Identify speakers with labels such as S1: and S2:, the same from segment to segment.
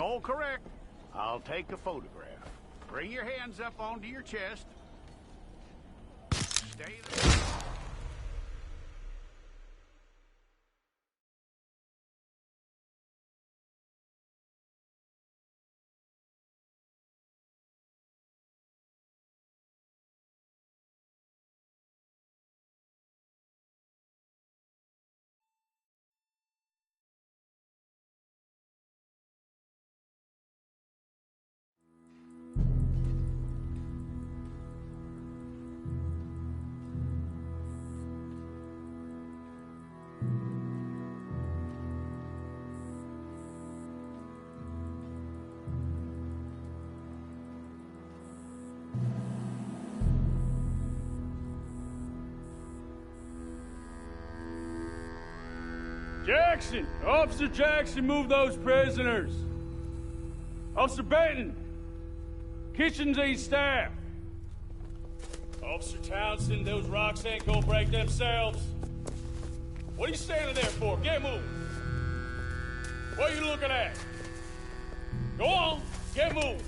S1: all correct. I'll take a photograph. Bring your hands up onto your chest. Stay there.
S2: Jackson! Officer Jackson, move those prisoners! Officer Benton! Kitchens ain't staff! Officer Townsend, those rocks ain't gonna break themselves. What are you standing there for? Get moving! What are you looking at? Go on, get moving!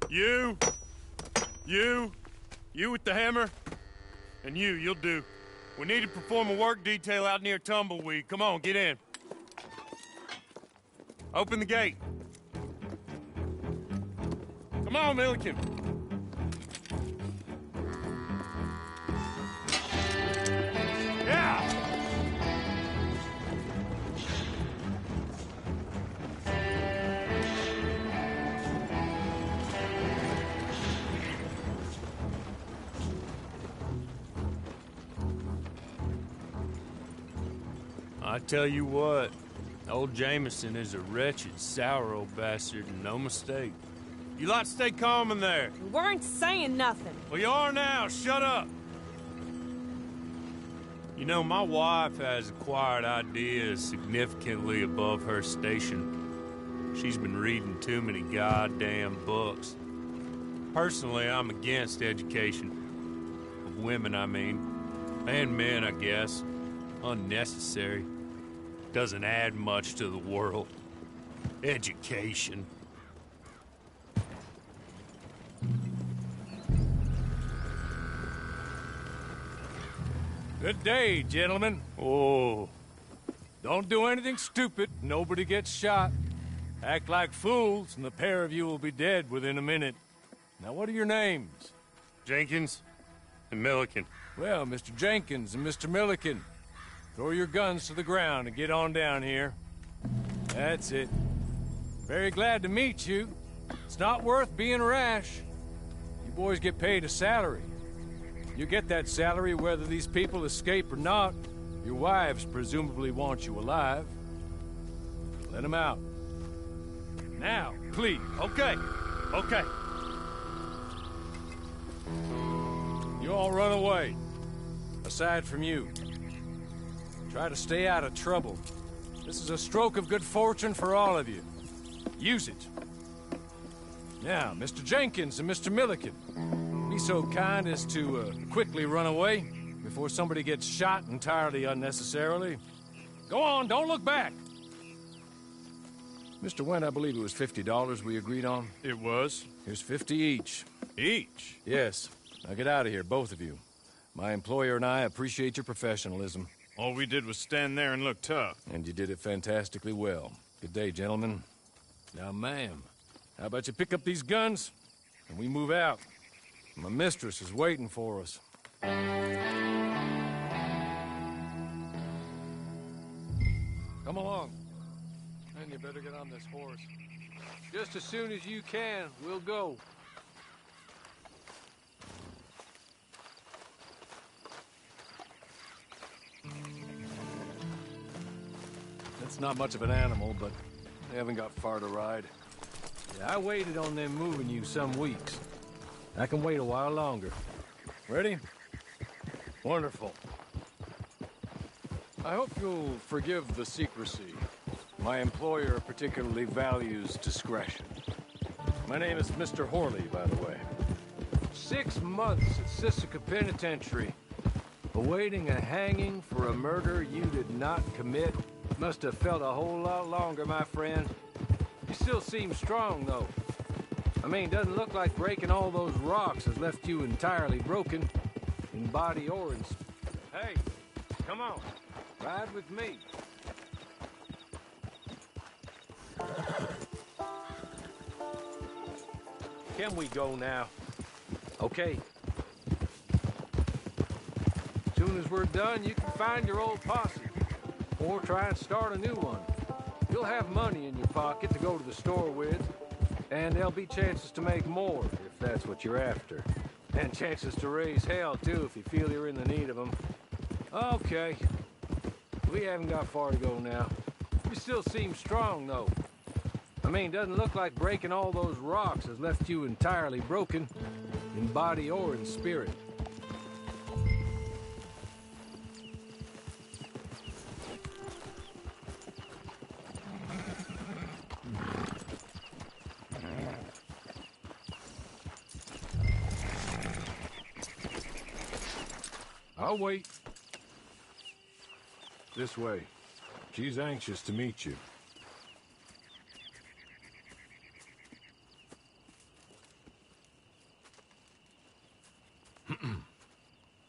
S3: You with the hammer? And you'll do. We need to perform a work detail out near Tumbleweed. Come on, get in. Open the gate. Come on, Milliken. Yeah! I tell you what, old Jameson is a wretched, sour old bastard, and no mistake. You lot stay calm in there.
S4: We weren't saying nothing.
S3: Well, you are now. Shut up. You know, my wife has acquired ideas significantly above her station. She's been reading too many goddamn books. Personally, I'm against education. Of women, I mean. And men, I guess. Unnecessary. Doesn't add much to the world. Education.
S5: Good day, gentlemen.
S3: Oh.
S5: Don't do anything stupid. Nobody gets shot. Act like fools, and the pair of you will be dead within a minute. Now, what are your names?
S3: Jenkins and Milliken.
S5: Well, Mr. Jenkins and Mr. Milliken, throw your guns to the ground and get on down here. That's it. Very glad to meet you. It's not worth being rash. You boys get paid a salary. You get that salary whether these people escape or not. Your wives presumably want you alive. Let them out. Now, please.
S3: Okay.
S5: You all run away. Aside from you. Try to stay out of trouble. This is a stroke of good fortune for all of you. Use it. Now, Mr. Jenkins and Mr. Milliken, be so kind as to quickly run away before somebody gets shot entirely unnecessarily. Go on, don't look back. Mr. Wendt, I believe it was $50 we agreed on.
S3: It was.
S5: Here's 50 each.
S3: Each?
S5: Yes. Now get out of here, both of you. My employer and I appreciate your professionalism.
S3: All we did was stand there and look tough.
S5: And you did it fantastically well. Good day, gentlemen. Now, ma'am, how about you pick up these guns and we move out? My mistress is waiting for us. Come along. And you better get on this horse. Just as soon as you can, we'll go. It's not much of an animal, but they haven't got far to ride. Yeah, I waited on them moving you some weeks. I can wait a while longer. Ready? Wonderful. I hope you'll forgive the secrecy. My employer particularly values discretion. My name is Mr. Horley, by the way. 6 months at Sisika Penitentiary. Awaiting a hanging for a murder you did not commit must have felt a whole lot longer, my friend. You still seem strong, though. I mean, doesn't look like breaking all those rocks has left you entirely broken, in body or in spirit. Hey, come on, ride with me. Can we go now? Okay. Soon as we're done, you can find your old posse. Or try and start a new one. You'll have money in your pocket to go to the store with, and there'll be chances to make more, if that's what you're after. And chances to raise hell, too, if you feel you're in the need of them. Okay. We haven't got far to go now. You still seem strong, though. I mean, doesn't look like breaking all those rocks has left you entirely broken, in body or in spirit. I'll wait. This way. She's anxious to meet you.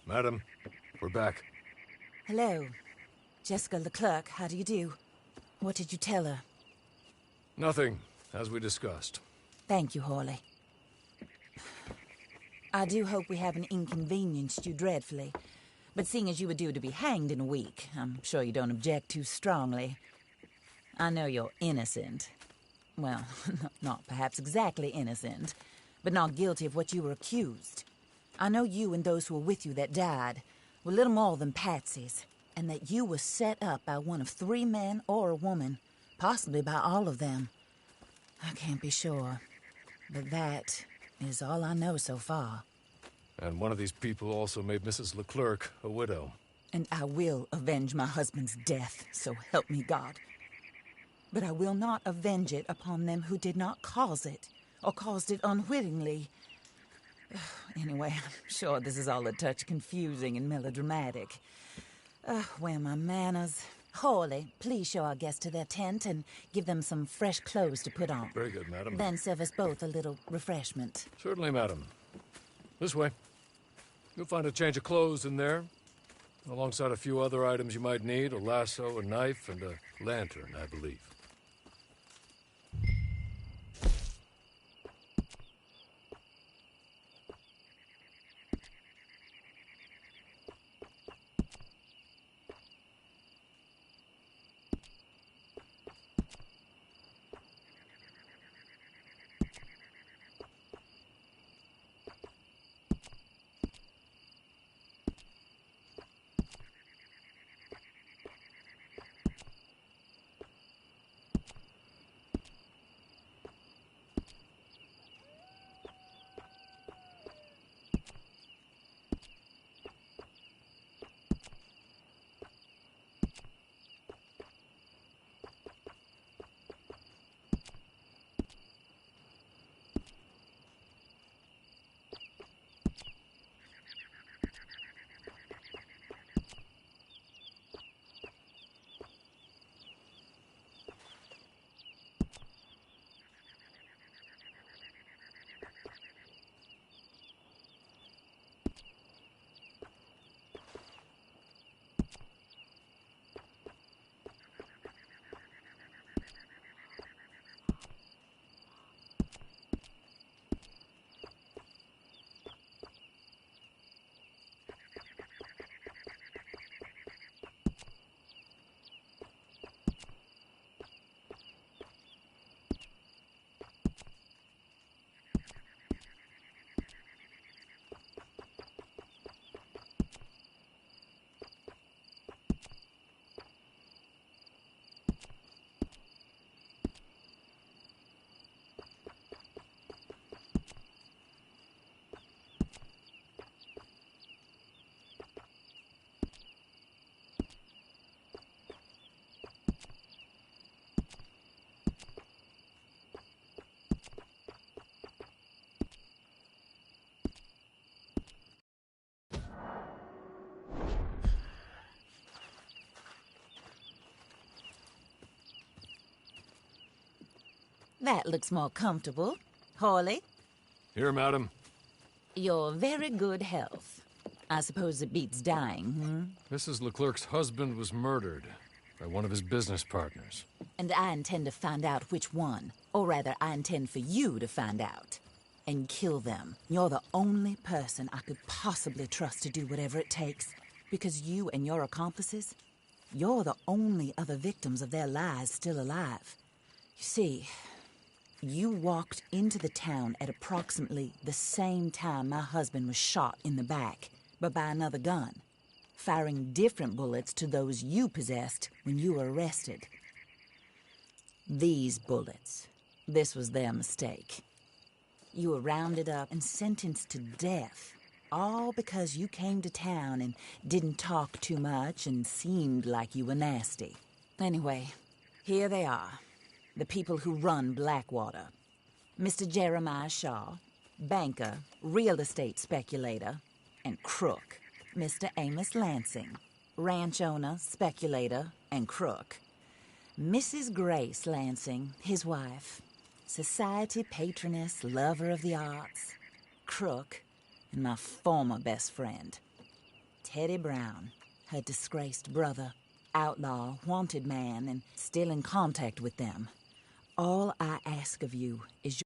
S5: Madam, we're back.
S4: Hello. Jessica Leclerc, how do you do? What did you tell her?
S5: Nothing, as we discussed.
S4: Thank you, Hawley. I do hope we haven't inconvenienced you dreadfully. But seeing as you were due to be hanged in a week, I'm sure you don't object too strongly. I know you're innocent. Well, not perhaps exactly innocent, but not guilty of what you were accused. I know you and those who were with you that died were little more than patsies, and that you were set up by one of 3 men or a woman, possibly by all of them. I can't be sure, but that is all I know so far.
S5: And one of these people also made Mrs. Leclerc a widow.
S4: And I will avenge my husband's death, so help me God. But I will not avenge it upon them who did not cause it, or caused it unwittingly. Anyway, I'm sure this is all a touch confusing and melodramatic. Where are my manners? Hawley, please show our guests to their tent and give them some fresh clothes to put on.
S5: Very good, madam.
S4: Then serve us both a little refreshment.
S5: Certainly, madam. This way. You'll find a change of clothes in there, alongside a few other items you might need, a lasso, a knife, and a lantern, I believe.
S4: That looks more comfortable. Hawley,
S5: Here, madam.
S4: your very good health. I suppose it beats dying,
S5: Mrs. Leclerc's husband was murdered by one of his business partners.
S4: And I intend to find out which one. Or rather, I intend for you to find out. And kill them. You're the only person I could possibly trust to do whatever it takes. Because you and your accomplices, you're the only other victims of their lies still alive. You see, you walked into the town at approximately the same time my husband was shot in the back, but by another gun, firing different bullets to those you possessed when you were arrested. These bullets, this was their mistake. You were rounded up and sentenced to death, all because you came to town and didn't talk too much and seemed like you were nasty. Anyway, here they are, the people who run Blackwater. Mr. Jeremiah Shaw, banker, real estate speculator, and crook. Mr. Amos Lansing, ranch owner, speculator, and crook. Mrs. Grace Lansing, his wife, society patroness, lover of the arts, crook, and my former best friend. Teddy Brown, her disgraced brother, outlaw, wanted man, and still in contact with them. All I ask of you is